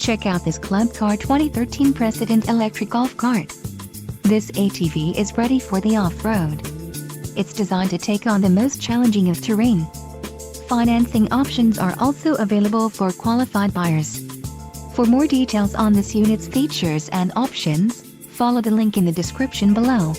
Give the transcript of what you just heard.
Check out this Club Car 2013 Precedent electric golf cart. This ATV is ready for the off-road. It's designed to take on the most challenging of terrain. Financing options are also available for qualified buyers. For more details on this unit's features and options, follow the link in the description below.